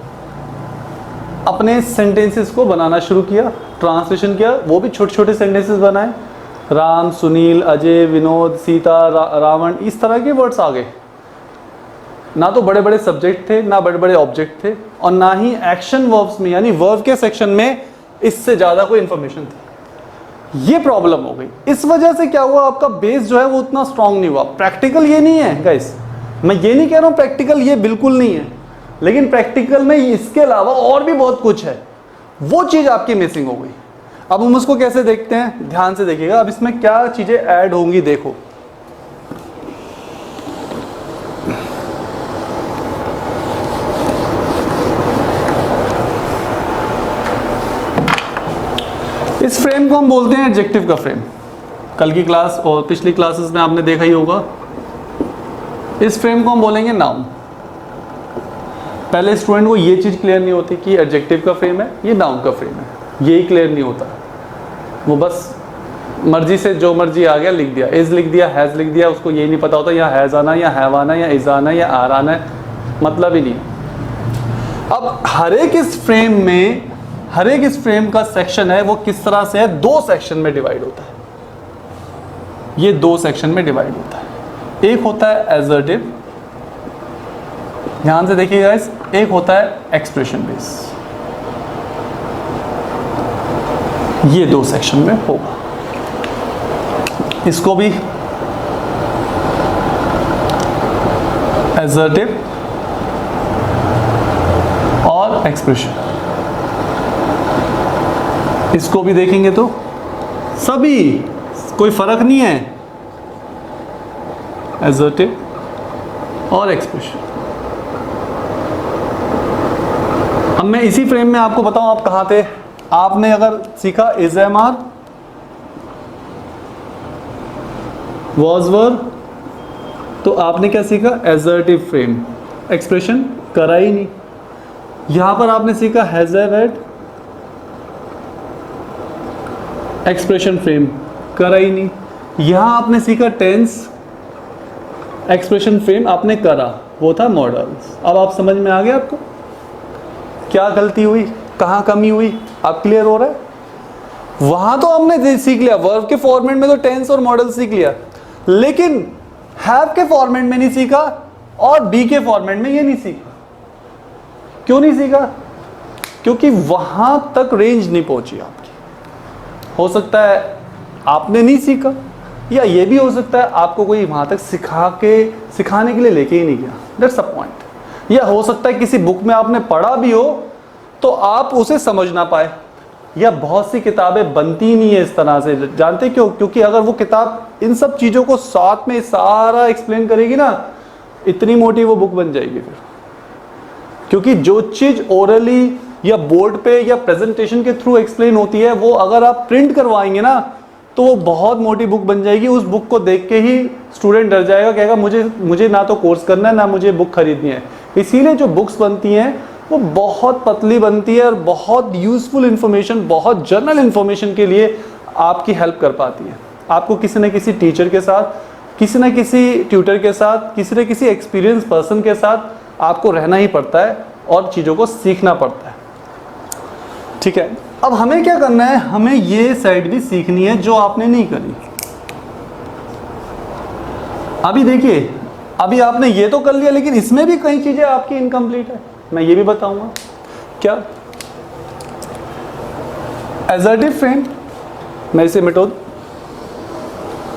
अपने सेंटेंसेस को बनाना शुरू किया, ट्रांसलेशन किया, वो भी छोटे छोटे सेंटेंसेस बनाए। राम, सुनील, अजय, विनोद, सीता, रावण, इस तरह के वर्ड्स आ गए। ना तो बड़े बड़े सब्जेक्ट थे, ना बड़े बड़े ऑब्जेक्ट थे, और ना ही एक्शन वर्ब्स में यानी वर्ब के सेक्शन में इससे ज़्यादा कोई इंफॉर्मेशन थी। ये प्रॉब्लम हो गई। इस वजह से क्या हुआ, आपका बेस जो है वो उतना स्ट्रांग नहीं हुआ। प्रैक्टिकल ये नहीं है गाइस, मैं ये नहीं कह रहा हूँ प्रैक्टिकल ये बिल्कुल नहीं है, लेकिन प्रैक्टिकल में इसके अलावा और भी बहुत कुछ है, वो चीज़ आपकी मिसिंग हो गई। अब हम उसको कैसे देखते हैं, ध्यान से देखिएगा। अब इसमें क्या चीज़ें ऐड होंगी, देखो। इस फ्रेम को हम बोलते हैं एडजेक्टिव का फ्रेम। कल की क्लास और पिछली क्लासेस में आपने देखा ही होगा। इस फ्रेम को हम बोलेंगे नाउन। पहले स्टूडेंट को ये चीज़ क्लियर नहीं होती कि एडजेक्टिव का फ्रेम है, ये नाउन का फ्रेम है, यही क्लियर नहीं होता। वो बस मर्जी से जो मर्जी आ गया लिख दिया, इज लिख दिया, हैज़ लिख दिया, उसको यही नहीं पता होता यहाँ हैज़ आना, या हैव आना, या इज आना, या आर आना है, मतलब ही नहीं। अब हर एक इस फ्रेम का सेक्शन है वो किस तरह से है, 2 सेक्शन में डिवाइड होता है। ये 2 सेक्शन में डिवाइड होता है। एक होता है एसर्टिव, ध्यान से देखिए गाइस, एक होता है एक्सप्रेशन बेस। ये 2 सेक्शन में होगा। इसको भी एसर्टिव और एक्सप्रेशन, इसको भी देखेंगे तो सभी कोई फर्क नहीं है, एसर्टिव और एक्सप्रेशन। अब मैं इसी फ्रेम में आपको बताऊं आप कहाँ थे। आपने अगर सीखा is am are, was were, तो आपने क्या सीखा, एसर्टिव फ्रेम। एक्सप्रेशन करा ही नहीं। यहां पर आपने सीखा has have had, expression frame करा ही नहीं। यहां आपने सीखा टेंस, एक्सप्रेशन फ्रेम आपने करा, वो था मॉडल्स। अब आप समझ में आ गया आपको क्या गलती हुई, कहाँ कमी हुई, आप क्लियर हो रहा है? वहां तो हमने सीख लिया, वर्ब के फॉर्मेट में तो टेंस और मॉडल सीख लिया, लेकिन हैव के फॉर्मेट में नहीं सीखा और बी के फॉर्मेट में ये नहीं सीखा। क्यों नहीं सीखा? क्योंकि वहां तक रेंज नहीं पहुंची आपकी। हो सकता है आपने नहीं सीखा, या ये भी हो सकता है आपको कोई वहां तक सिखाने के लिए लेके ही नहीं गया। That's the point. या हो सकता है किसी बुक में आपने पढ़ा भी हो तो आप उसे समझ ना पाए, या बहुत सी किताबें बनती नहीं है इस तरह से। जानते क्यों? क्योंकि अगर वो किताब इन सब चीज़ों को साथ में सारा एक्सप्लेन करेगी ना, इतनी मोटी वो बुक बन जाएगी फिर। क्योंकि जो चीज़ ओरली या बोर्ड पे या प्रेजेंटेशन के थ्रू एक्सप्लेन होती है, वो अगर आप प्रिंट करवाएंगे ना तो वो बहुत मोटी बुक बन जाएगी। उस बुक को देख के ही स्टूडेंट डर जाएगा, कहेगा मुझे ना तो कोर्स करना है ना मुझे बुक खरीदनी है। इसीलिए जो बुक्स बनती हैं वो बहुत पतली बनती है और बहुत यूजफुल इंफॉर्मेशन, बहुत जनरल इंफॉर्मेशन के लिए आपकी हेल्प कर पाती है। आपको किसी न किसी टीचर के साथ, किसी न किसी ट्यूटर के साथ, किसी न किसी एक्सपीरियंस पर्सन के साथ आपको रहना ही पड़ता है और चीज़ों को सीखना पड़ता है। ठीक है, अब हमें क्या करना है? हमें ये साइड भी सीखनी है जो आपने नहीं करी। अभी देखिए, अभी आपने ये तो कर लिया, लेकिन इसमें भी कई चीज़ें आपकी इनकम्प्लीट है, मैं ये भी बताऊंगा। क्या? एसर्टिव फ्रेम, मैं इसे मिटो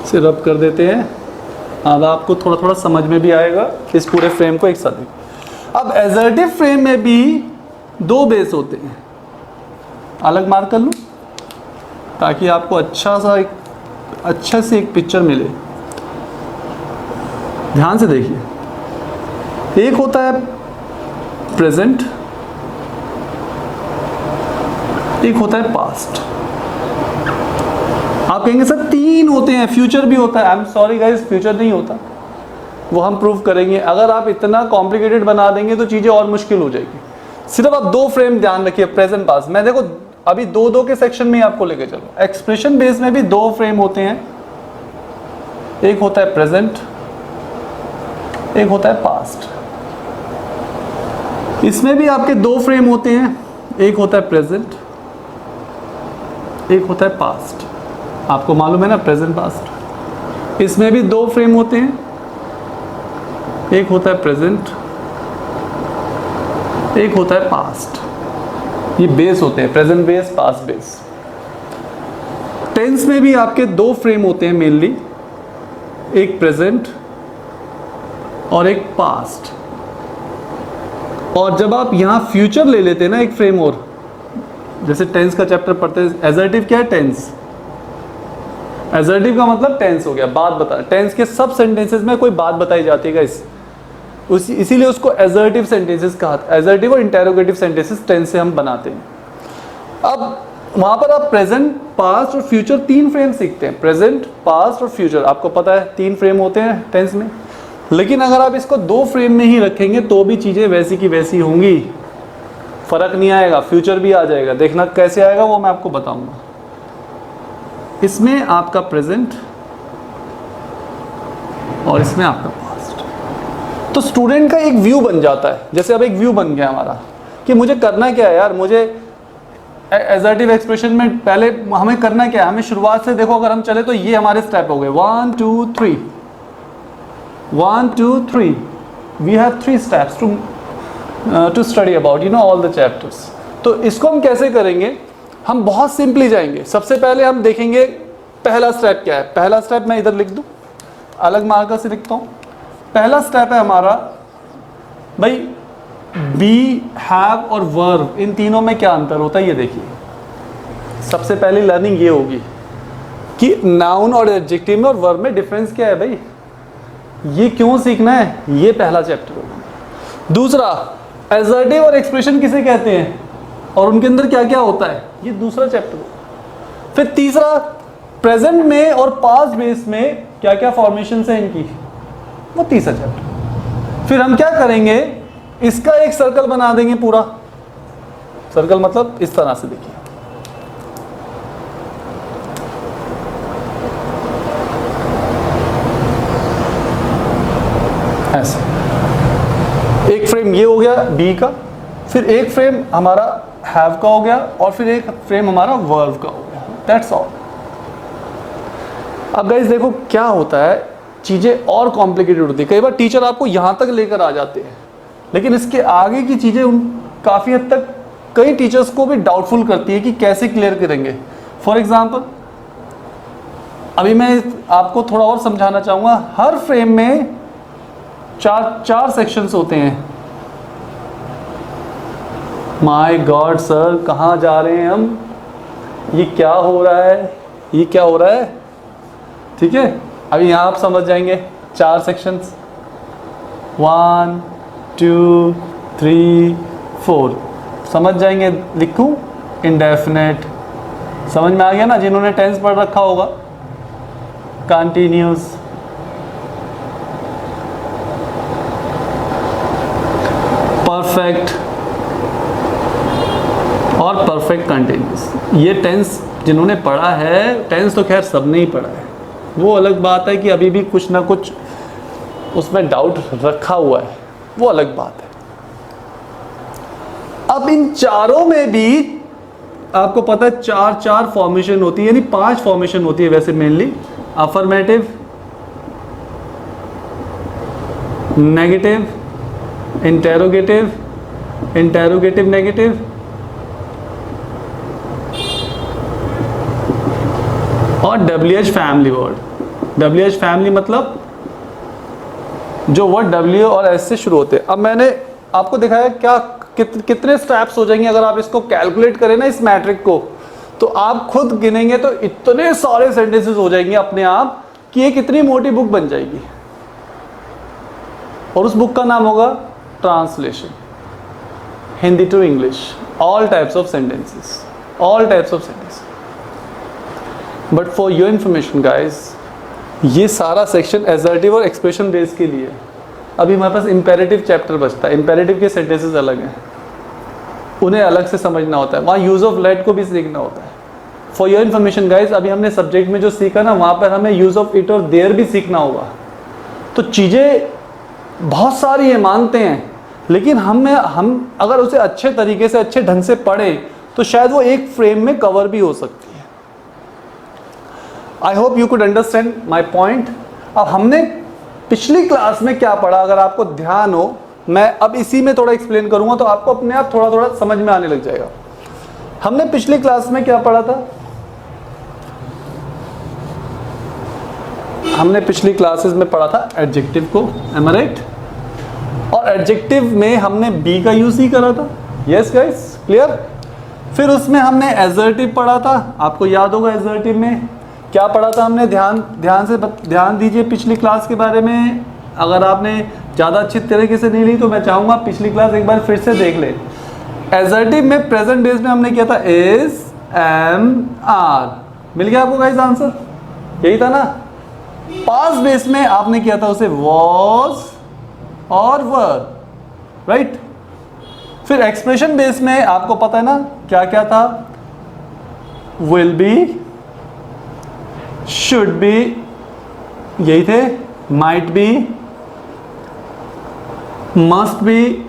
से रब कर देते हैं। अब आपको थोड़ा थोड़ा समझ में भी आएगा इस पूरे फ्रेम को एक साथ। अब एसर्टिव फ्रेम में भी दो बेस होते हैं, अलग मार्क कर लूँ ताकि आपको अच्छा से एक पिक्चर मिले। ध्यान से देखिए, एक होता है प्रेजेंट, एक होता है पास्ट। आप कहेंगे सर तीन होते हैं, फ्यूचर भी होता है। I am sorry guys, future नहीं होता, वो हम प्रूव करेंगे। अगर आप इतना कॉम्प्लिकेटेड बना देंगे तो चीज़ें और मुश्किल हो जाएगी। सिर्फ आप दो फ्रेम ध्यान रखिए, प्रेजेंट पास्ट। मैं देखो अभी दो के सेक्शन में आपको लेके चलो। एक्सप्रेशन बेस में भी दो फ्रेम होते हैं, एक होता है प्रेजेंट, एक होता है पास्ट। इसमें भी आपके दो फ्रेम होते हैं, एक होता है प्रेजेंट, एक होता है पास्ट। आपको मालूम है ना, प्रेजेंट पास्ट। इसमें भी दो फ्रेम होते हैं, एक होता है प्रेजेंट, एक होता है पास्ट। ये बेस होते हैं, present base, past base. Tense में भी आपके दो फ्रेम होते हैं मेनली, एक प्रेजेंट और एक पास्ट। और जब आप यहाँ फ्यूचर ले लेते हैं ना एक फ्रेम, और जैसे टेंस का चैप्टर पढ़ते हैं, एसर्टिव क्या है? टेंस। एसर्टिव का मतलब टेंस हो गया, बात बता। टेंस के सब सेंटेंसेस में कोई बात बताई जाती है इसीलिए उसको एसर्टिव सेंटेंसेस कहा। एसर्टिव और इंटेरोगेटिव सेंटेंसेस टेंस से हम बनाते हैं। अब वहां पर आप प्रेजेंट, पास्ट और फ्यूचर तीन फ्रेम सीखते हैं। प्रेजेंट, पास्ट और फ्यूचर, आपको पता है तीन फ्रेम होते हैं टेंस में। लेकिन अगर आप इसको दो फ्रेम में ही रखेंगे तो भी चीज़ें वैसी की वैसी होंगी, फर्क नहीं आएगा। फ्यूचर भी आ जाएगा, देखना कैसे आएगा वो मैं आपको बताऊंगा। इसमें आपका प्रेजेंट और इसमें आपका पास्ट। तो स्टूडेंट का एक व्यू बन जाता है। जैसे अब एक व्यू बन गया हमारा कि मुझे करना क्या है यार। मुझे एसर्टिव एक्सप्रेशन में पहले हमें करना क्या है? हमें शुरुआत से देखो, अगर हम चले तो ये हमारे स्टेप हो गए 1 2 3 1 2 3। We have 3 steps to study about all the chapters. तो इसको हम कैसे करेंगे? हम बहुत सिंपली जाएंगे। सबसे पहले हम देखेंगे पहला स्टेप क्या है। पहला स्टेप मैं इधर लिख दूं, अलग मार्कर से लिखता हूं। पहला स्टेप है हमारा भाई, बी, हैव और वर्ब, इन तीनों में क्या अंतर होता है ये देखिए। सबसे पहली लर्निंग ये होगी कि नाउन और एडजेक्टिव में और वर्ब में डिफरेंस क्या है भाई। ये क्यों सीखना है, ये पहला चैप्टर होगा। दूसरा, एसर्टिव और एक्सप्रेशन किसे कहते हैं और उनके अंदर क्या क्या होता है, ये दूसरा चैप्टर होगा। फिर तीसरा, प्रेजेंट में और पास्ट बेस में क्या क्या फॉर्मेशन है इनकी, वो तीसरा चैप्टर। फिर हम क्या करेंगे, इसका एक सर्कल बना देंगे पूरा। सर्कल मतलब इस तरह से देखिए, ऐसे एक फ्रेम ये हो गया बी का, फिर एक फ्रेम हमारा हैव का हो गया और फिर एक फ्रेम हमारा वर्ब का हो गया। That's all. अब गाइस देखो क्या होता है, चीज़ें और कॉम्प्लिकेटेड होती है। कई बार टीचर आपको यहाँ तक लेकर आ जाते हैं, लेकिन इसके आगे की चीज़ें काफ़ी हद तक कई टीचर्स को भी डाउटफुल करती है कि कैसे क्लियर करेंगे। फॉर एग्जाम्पल अभी मैं आपको थोड़ा और समझाना चाहूँगा। हर फ्रेम में चार सेक्शंस होते हैं। माय गॉड सर, कहाँ जा रहे हैं हम? ये क्या हो रहा है, ये क्या हो रहा है? ठीक है, अभी यहाँ आप समझ जाएंगे। 4 सेक्शंस, 1 2 3 4 समझ जाएंगे। लिखूं इंडेफिनेट, समझ में आ गया ना जिन्होंने टेंस पढ़ रखा होगा। कंटिन्यूस, परफेक्ट और परफेक्ट कंटिन्यूस। ये टेंस जिन्होंने पढ़ा है, टेंस तो खैर सबने ही पढ़ा है, वो अलग बात है कि अभी भी कुछ ना कुछ उसमें डाउट रखा हुआ है, वो अलग बात है। अब इन चारों में भी आपको पता है 4 फॉर्मेशन होती है, यानी 5 फॉर्मेशन होती है वैसे mainly. Affirmative, negative, interrogative, interrogative negative और WH family word. WH family मतलब जो वर्ड W और S से शुरू होते हैं। अब मैंने आपको दिखाया क्या कितने स्टेप्स हो जाएंगे अगर आप इसको कैलकुलेट करें ना, इस मैट्रिक को, तो आप खुद गिनेंगे तो इतने सारे सेंटेंसेस हो जाएंगे अपने आप कि ये कितनी मोटी बुक बन जाएगी। और उस बुक का नाम होगा translation, Hindi to English, all types of sentences, all types of sentences. But for your information guys, ये सारा सेक्शन एसर्टिव और एक्सप्रेशन बेस के लिए। अभी हमारे पास इंपेरेटिव चैप्टर बचता है। इंपेरेटिव के सेंटेंसेस अलग हैं, उन्हें अलग से समझना होता है, वहाँ यूज़ ऑफ लेट को भी सीखना होता है। फॉर योर इन्फॉर्मेशन गाइज, अभी हमने सब्जेक्ट में जो सीखा ना, वहाँ पर हमें यूज़ ऑफ इट और देयर भी सीखना होगा। तो चीज़ें बहुत सारी हैं, मानते हैं, लेकिन हम अगर उसे अच्छे तरीके से, अच्छे ढंग से पढ़ें तो शायद वो एक फ्रेम में कवर भी हो सकती है। I hope you could understand my point. अब हमने पिछली क्लास में क्या पढ़ा, अगर आपको ध्यान हो, मैं अब इसी में थोड़ा एक्सप्लेन करूंगा तो आपको अपने आप थोड़ा थोड़ा समझ में आने लग जाएगा। हमने पिछली क्लास में क्या पढ़ा था? हमने पिछली क्लासेस में पढ़ा था एडजेक्टिव को, एम आई राइट? और एडजेक्टिव में हमने बी का यूज ही करा था। Yes guys, clear? फिर उसमें हमने एजर्टिव पढ़ा था, आपको याद होगा एजर्टिव में क्या पढ़ा था हमने? ध्यान दीजिए पिछली क्लास के बारे में। अगर आपने ज़्यादा अच्छी तरीके से नहीं ली तो मैं चाहूँगा पिछली क्लास एक बार फिर से देख ले। एजर्टिव में प्रेजेंट बेस में हमने किया था इज, एम, आर। मिल गया आपको गाइस आंसर? यही था ना। पास्ट बेस में आपने किया था उसे वॉज और वर, राइट? फिर एक्सप्रेशन बेस में आपको पता है ना क्या क्या था? विल बी, शुड बी, यही थे, माइट बी, मस्ट बी,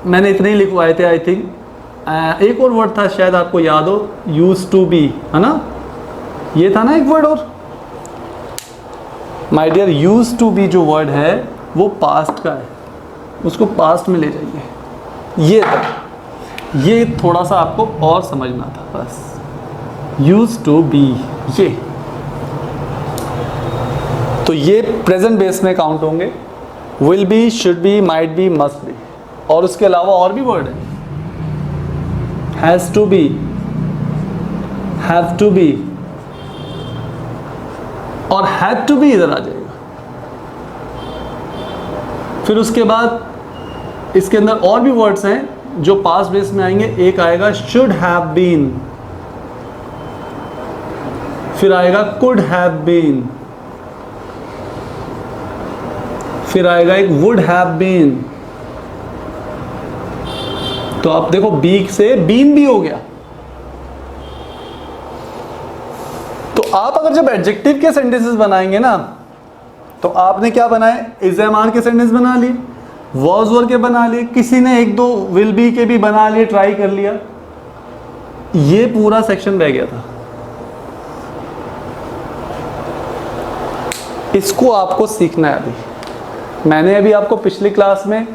मैंने इतने ही लिखवाए थे आई थिंक। एक और वर्ड था शायद आपको याद हो, यूज टू बी, है ना? ये था ना एक वर्ड और। My dear, use to be जो वर्ड है वो पास्ट का है, उसको पास्ट में ले जाइए। ये था, ये थोड़ा सा आपको और समझना था बस। यूज टू बी, ये तो ये प्रेजेंट बेस में काउंट होंगे। Will be, should be, might be, must be, और उसके अलावा और भी वर्ड है। Has to be, have to be, और हैड टू बी इधर आ जाएगा। फिर उसके बाद इसके अंदर और भी वर्ड्स हैं जो पास्ट बेस में आएंगे। एक आएगा शुड हैव बीन, फिर आएगा कुड हैव बीन, फिर आएगा एक वुड हैव बीन। तो आप देखो बी से बीन भी हो गया। तो आप अगर जब एडजेक्टिव के सेंटेंसेस बनाएंगे ना, तो आपने क्या बनाए, इज एम आर के सेंटेंस बना लिए, वॉज वर के बना लिए, किसी ने एक दो विल बी के भी बना लिए, ट्राई कर लिया, ये पूरा सेक्शन रह गया था। इसको आपको सीखना है। अभी मैंने अभी आपको पिछली क्लास में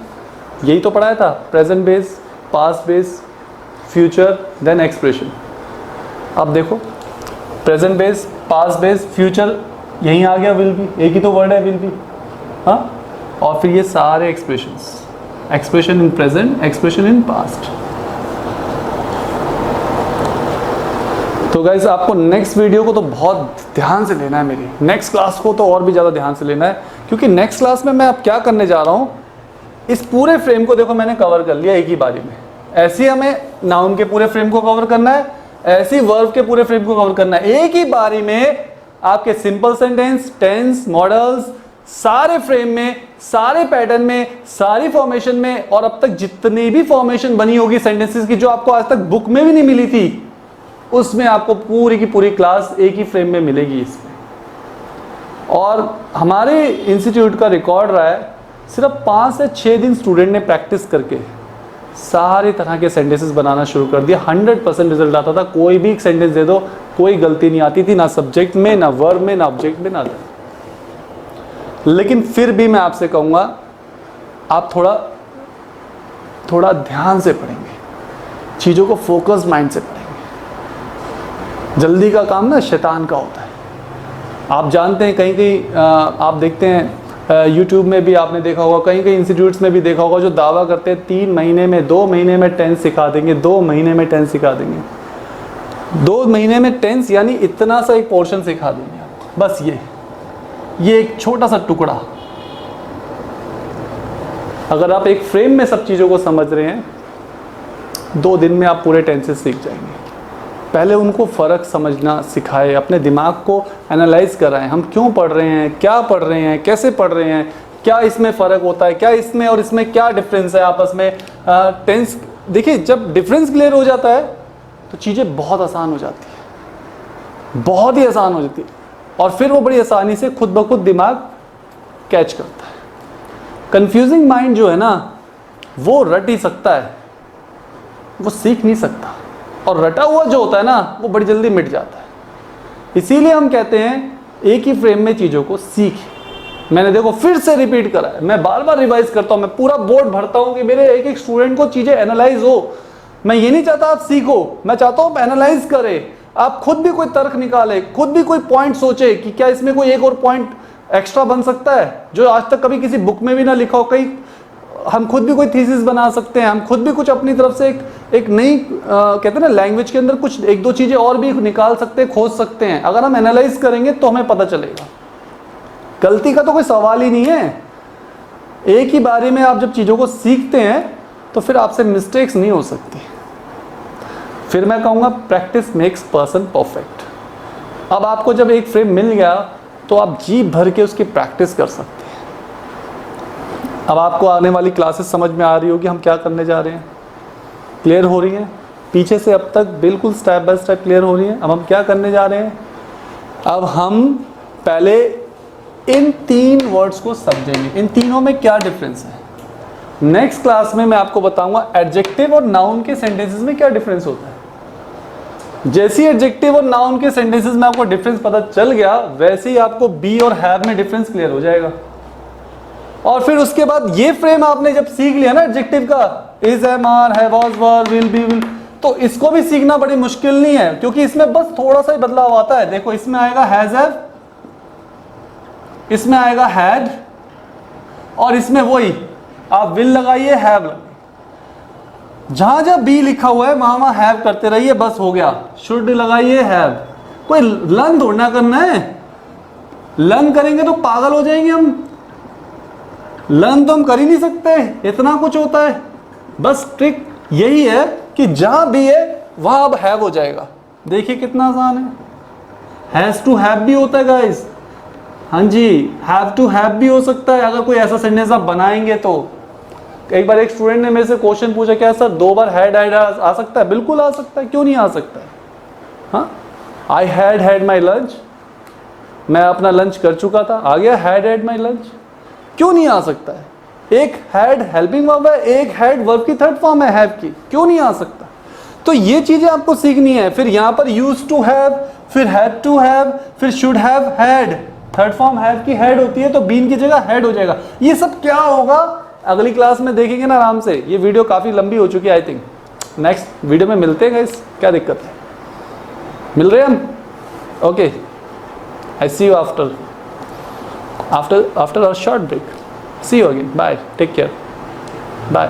यही तो पढ़ाया था, present base, past base, future, then expression. अब देखो present base, past base, future, यहीं आ गया विल बी, एक ही तो वर्ड है विल बी, हाँ, और फिर ये सारे expressions, expression in present, expression in past. तो गाइस आपको नेक्स्ट वीडियो को तो बहुत ध्यान से लेना है, मेरी नेक्स्ट क्लास को तो और भी ज़्यादा ध्यान से लेना है, क्योंकि नेक्स्ट क्लास में मैं अब क्या करने जा रहा हूँ, इस पूरे फ्रेम को देखो मैंने कवर कर लिया एक ही बारी में। ऐसे ही हमें नाउन के पूरे फ्रेम को कवर करना है, ऐसे ही वर्ब के पूरे फ्रेम को कवर करना है। एक ही बारी में आपके सिंपल सेंटेंस, टेंस, मॉडल्स, सारे फ्रेम में, सारे पैटर्न में, सारी फॉर्मेशन में, और अब तक जितनी भी फॉर्मेशन बनी होगी सेंटेंसेस की जो आपको आज तक बुक में भी नहीं मिली थी, उसमें आपको पूरी की पूरी क्लास एक ही फ्रेम में मिलेगी इसमें। और हमारे इंस्टीट्यूट का रिकॉर्ड रहा है सिर्फ 5 से 6 दिन स्टूडेंट ने प्रैक्टिस करके सारे तरह के सेंटेंसेस बनाना शुरू कर दिया। 100% रिजल्ट आता था। कोई भी सेंटेंस दे दो, कोई गलती नहीं आती थी, ना सब्जेक्ट में, ना वर्ब में, ना ऑब्जेक्ट में, ना। लेकिन फिर भी मैं आपसे कहूँगा आप थोड़ा ध्यान से पढ़ेंगे, चीज़ों को फोकस माइंड से पढ़ेंगे। जल्दी का काम ना शैतान का होता है। आप जानते हैं, कहीं कहीं आप देखते हैं यूट्यूब में भी आपने देखा होगा, कहीं कहीं इंस्टीट्यूट्स में भी देखा होगा, जो दावा करते हैं 3 महीने में, 2 महीने में टेंस सिखा देंगे, 2 महीने में टेंस सिखा देंगे, 2 महीने में टेंस यानी इतना सा एक पोर्शन सिखा देंगे आपको, बस ये एक छोटा सा टुकड़ा। अगर आप एक फ्रेम में सब चीज़ों को समझ रहे हैं, 2 दिन में आप पूरे टेंसेस सीख जाएंगे। पहले उनको फ़र्क समझना सिखाए, अपने दिमाग को एनालाइज कराएं, हम क्यों पढ़ रहे हैं, क्या पढ़ रहे हैं, कैसे पढ़ रहे हैं, क्या इसमें फ़र्क होता है, क्या इसमें और इसमें क्या डिफरेंस है आपस में। टेंस देखिए, जब डिफरेंस क्लियर हो जाता है तो चीज़ें बहुत आसान हो जाती है, बहुत ही आसान हो जाती है, और फिर वो बड़ी आसानी से खुद ब खुद दिमाग कैच करता है। कंफ्यूजिंग माइंड जो है ना, वो रट ही सकता है, वो सीख नहीं सकता, और रटा हुआ जो होता है ना, वो बड़ी जल्दी मिट जाता है। इसीलिए हम कहते हैं एक ही फ्रेम में चीज़ों को सीख। मैंने देखो फिर से रिपीट करा है, मैं बार बार रिवाइज करता हूँ, मैं पूरा बोर्ड भरता हूँ कि मेरे एक एक स्टूडेंट को चीज़ें एनालाइज हो। मैं ये नहीं चाहता आप सीखो, मैं चाहता हूँ आप एनालाइज करें, आप खुद भी कोई तर्क निकाले, खुद भी कोई पॉइंट सोचे कि क्या इसमें कोई एक और पॉइंट एक्स्ट्रा बन सकता है जो आज तक कभी किसी बुक में भी ना लिखा हो। कहीं हम खुद भी कोई थीसिस बना सकते हैं, हम खुद भी कुछ अपनी तरफ से एक नई कहते हैं ना, लैंग्वेज के अंदर कुछ 1-2 चीज़ें और भी निकाल सकते हैं, खोज सकते हैं। अगर हम एनालाइज करेंगे तो हमें पता चलेगा। गलती का तो कोई सवाल ही नहीं है। एक ही बारे में आप जब चीज़ों को सीखते हैं तो फिर आपसे मिस्टेक्स नहीं हो सकती। फिर मैं कहूँगा प्रैक्टिस मेक्स पर्सन परफेक्ट। अब आपको जब एक फ्रेम मिल गया तो आप जी भर के उसकी प्रैक्टिस कर सकते हैं। अब आपको आने वाली क्लासेस समझ में आ रही होगी हम क्या करने जा रहे हैं, क्लियर हो रही हैं पीछे से, अब तक बिल्कुल स्टेप बाय स्टेप क्लियर हो रही हैं। अब हम क्या करने जा रहे हैं, अब हम पहले इन 3 वर्ड्स को समझेंगे, इन तीनों में क्या डिफरेंस है। नेक्स्ट क्लास में मैं आपको बताऊंगा एडजेक्टिव और नाउन के सेंटेंसेस में क्या डिफरेंस होता है। जैसे ही एडजेक्टिव और नाउन के सेंटेंसेस में आपको डिफरेंस पता चल गया, वैसे ही आपको बी और हैव में डिफरेंस क्लियर हो जाएगा। और फिर उसके बाद ये फ्रेम आपने जब सीख लिया ना एडजेक्टिव का, is, am, are, have, was, were, will, be, will, तो इसको भी सीखना बड़ी मुश्किल नहीं है, क्योंकि इसमें बस थोड़ा सा ही बदलाव आता है। देखो इसमें आएगा हैज, हैव, इसमें आएगा हैड, और इसमें वही आप विल लगाइए, हैव लगाइए। जहां जहां बी लिखा हुआ है वहां वहां हैव करते रहिए, बस हो गया। शुड लगाइए, हैव। कोई लर्न थोड़ा करना है, लर्न करेंगे तो पागल हो जाएंगे हम। लर्न तो हम कर ही नहीं सकते, इतना कुछ होता है। बस ट्रिक यही है कि जहां भी है वहां अब हैव हो जाएगा। देखिए कितना आसान है। हैज टू हैव भी होता है गाइस, हाँ जी, हैव टू हैव भी हो सकता है अगर कोई ऐसा सेंटेंस आप बनाएंगे तो। एक बार एक स्टूडेंट ने मेरे से क्वेश्चन पूछा, क्या सर 2 बार हैड आ सकता है? बिल्कुल आ सकता है, क्यों नहीं आ सकता है। हाँ, आई हैड माई लंच, मैं अपना लंच कर चुका था, आ गया हैड माई लंच। क्यों नहीं आ सकता है? एक हैड हेल्पिंग वर्ब है, एक हैड वर्ब की थर्ड फॉर्म है हैव की, क्यों नहीं आ सकता? तो ये चीजें आपको सीखनी है। फिर यहां पर यूज्ड टू हैव, फिर हैड टू हैव, फिर should have had, third form have की हैड होती है तो बीन की जगह हैड हो जाएगा। ये सब क्या होगा अगली क्लास में देखेंगे ना आराम से। ये वीडियो काफी लंबी हो चुकी है, आई थिंक नेक्स्ट वीडियो में मिलते हैं गाइस, क्या दिक्कत है? मिल रहे हैं हम? Okay, I see you after our short break. See you again, bye, take care, bye.